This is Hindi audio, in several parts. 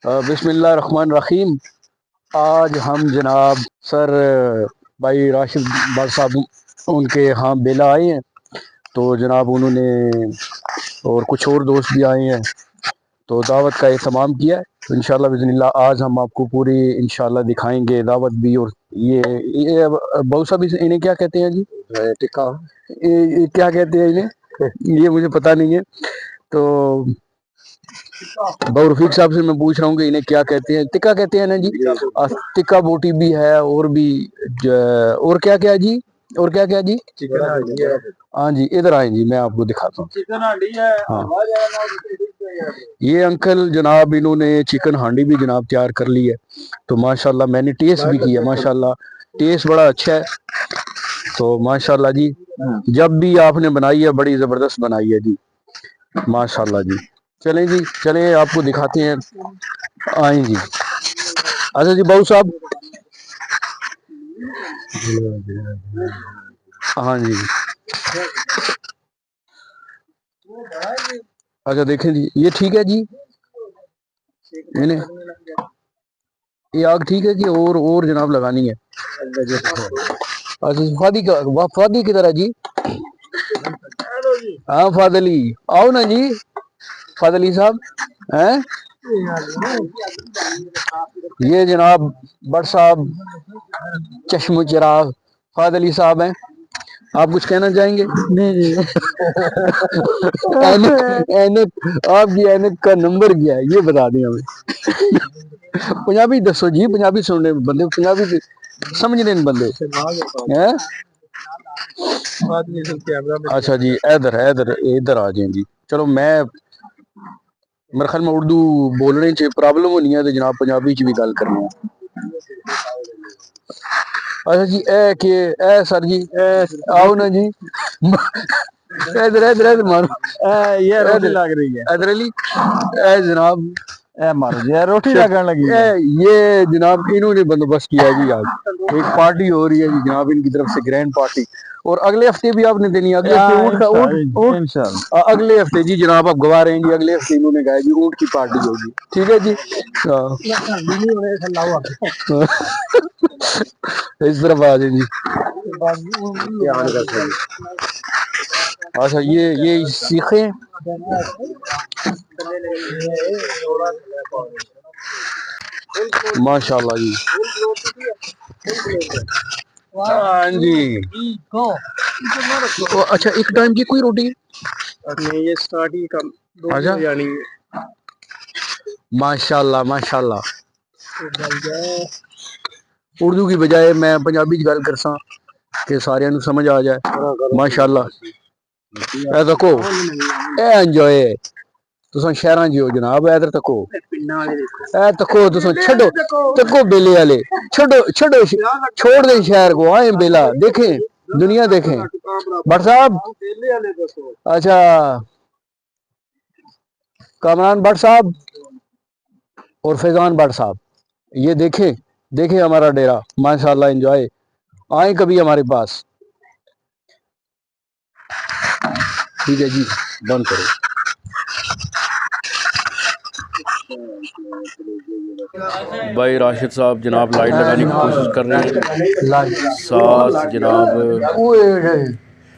बिस्मिल्लाह रहमान रहीम। आज हम जनाब सर भाई राशिद भाई साहब उनके यहाँ बेला आए हैं, तो जनाब उन्होंने और कुछ और दोस्त भी आए हैं, तो दावत का एहतमाम किया है। तो इंशाल्लाह बिस्मिल्लाह आज हम आपको पूरी इंशाल्लाह दिखाएंगे दावत भी। और ये बहुत साहब इन्हें क्या कहते हैं जी? टिक्का। ये क्या कहते हैं इन्हें? ये मुझे पता नहीं है। तो बहु रफीक साहब से मैं पूछ रहा हूँ कि इन्हें क्या कहते हैं? टिक्का कहते हैं ना जी? टिक्का बोटी भी है और भी और क्या क्या जी? और क्या क्या जी? हाँ जी, इधर आए जी, मैं आपको दिखाता हूँ। हाँ, ये अंकल जनाब इन्होंने चिकन हांडी भी जनाब तैयार कर ली है। तो माशाल्लाह मैंने टेस्ट भी किया, माशाल्लाह टेस्ट बड़ा अच्छा है। तो माशाल्लाह जी, जब भी आपने बनाई है बड़ी जबरदस्त बनाई है जी, माशाल्लाह जी। चलें जी, चलें आपको दिखाते हैं। आए जी। अच्छा जी बाबू साहब। हाँ जी। अच्छा देखें जी, ये ठीक है जी, इन्हें ये आग ठीक है जी, और जनाब लगानी है। अच्छा फादी का फादी किधर है जी? हाँ फादली आओ ना जी, फादली साहब हैं। ये जनाब बट साहब चश्मो चिराग फादली साहब हैं। आप कुछ कहना चाहेंगे? नहीं ऐनक ऐनक आपकी ऐनक का नंबर क्या है ये बता दें हमें। पंजाबी दसो जी, पंजाबी सुनने बंदे, पंजाबी समझने बंदे हैं। अच्छा जी, इधर इधर इधर आ जाए जी। चलो मैं मेरे ख्याल में उर्दू बोलने च प्रॉब्लम होनी है, तो जनाब पंजाबी च भी गल करनी है। अच्छा जी, ए के ए सर जी आओ ना जी। इधर इधर इधर मारो, ये रोटी लग रही है इधर अली। ए जनाब ए मारो जी, रोटी लगने लगी है। ये जनाब इन्होंने बंदोबस्त किया जी, आज एक पार्टी हो रही है जी जनाब इनकी तरफ से, ग्रैंड पार्टी। और अगले हफ्ते भी आपने देनी है, अगले हफ्ते ऊँट अगले हफ्ते जी जनाब आप गवा रहे हैं जी, अगले हफ्ते इन्होंने कहा जी ऊँट की पार्टी होगी, ठीक है जी। इस तरफ आ जाए जी। अच्छा ये सीखे माशाल्लाह जी। हाँ जी। तो अच्छा एक टाइम की कोई रोटी नहीं, ये स्टार्ट ही कम। अच्छा यानी माशाल्लाह माशाल्लाह। उर्दू की बजाय मैं पंजाबी च गल करसा कि सारिਆਂ ਨੂੰ समझ आ जाए। माशाल्लाह ए देखो ए एंजॉय तुम शहर जी हो जनाब, इधर तको ए तको तुम छो तको बेले वाले छोड़ो छोड़ो छोड़ दे शहर को, आए बेला देखें दुनिया देखें। भट्ट साहब अच्छा कामरान भट्ट साहब और फैजान भट्ट साहब, ये देखें देखें हमारा डेरा, माशाल्लाह एंजॉय। आए कभी हमारे पास, ठीक है जी, बंद करो। भाई राशिद साहब जनाब लाइट लगाने की कोशिश कर रहे हैं, साथ जनाब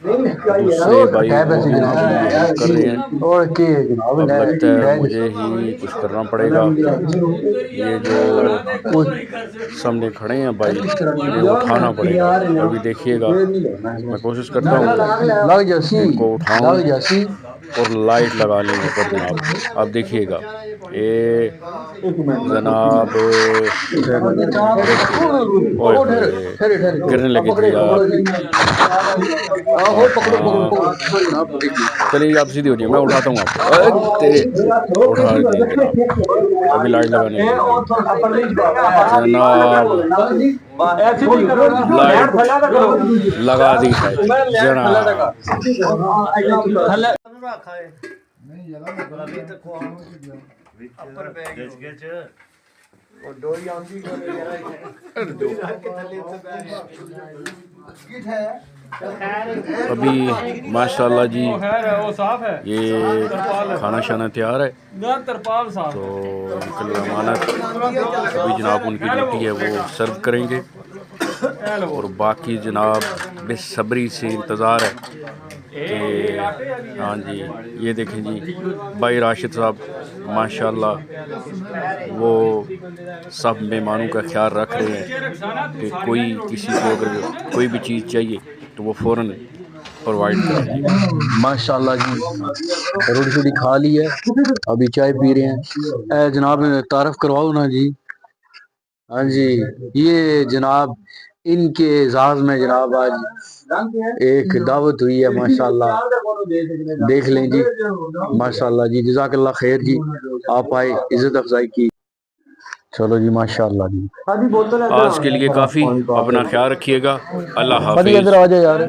दूसरे भाई वो भी उनकी हेल्प कर रहे हैं। अब लगता है मुझे ही कुछ करना पड़ेगा। ये जो सामने खड़े हैं भाई, इन्हें उठाना पड़ेगा। अभी देखिएगा मैं कोशिश करता हूँ इनको उठाऊँ और लाइट लगा लें ऊपर जनाब। आप देखिएगा ये जनाब गिरने लगे थे यार। चलिए आप सीधी हो जाइए, मैं उठाता हूँ आपको। तेरे उठा दी जनाब, अभी लाइट लगाने लगे जनाब, लाइट लगा दी है जनाब। डोरी आंदी अभी माशाल्लाह जी ये खाना शाना तैयार है, तो अंकल अमानत अभी जनाब उनकी ड्यूटी है वो सर्व करेंगे। और बाकी जनाब बेसब्री से इंतज़ार है कि हाँ जी ये देखें जी भाई राशिद साहब माशाल्लाह वो सब मेहमानों का ख्याल रख रहे हैं कि कोई किसी को अगर कोई भी चीज़ चाहिए तो वो फ़ौरन प्रोवाइड करेंगे। माशाल्लाह जी, रोटी शोटी खा ली है, अभी चाय पी रहे हैं। जनाब तारफ करवाओ ना जी। हाँ जी, ये जनाब इनके एजाज में जनाब आज एक दावत हुई है माशाल्लाह, देख लें जी माशाल्लाह जी, जज़ाकल्लाह खैर जी, आप आए इज्जत अफजाई की। चलो जी माशाल्लाह जी। आज के लिए काफ़ी, अपना ख्याल रखिएगा। अल्लाह इधर हाफिज़। आ जाए यार।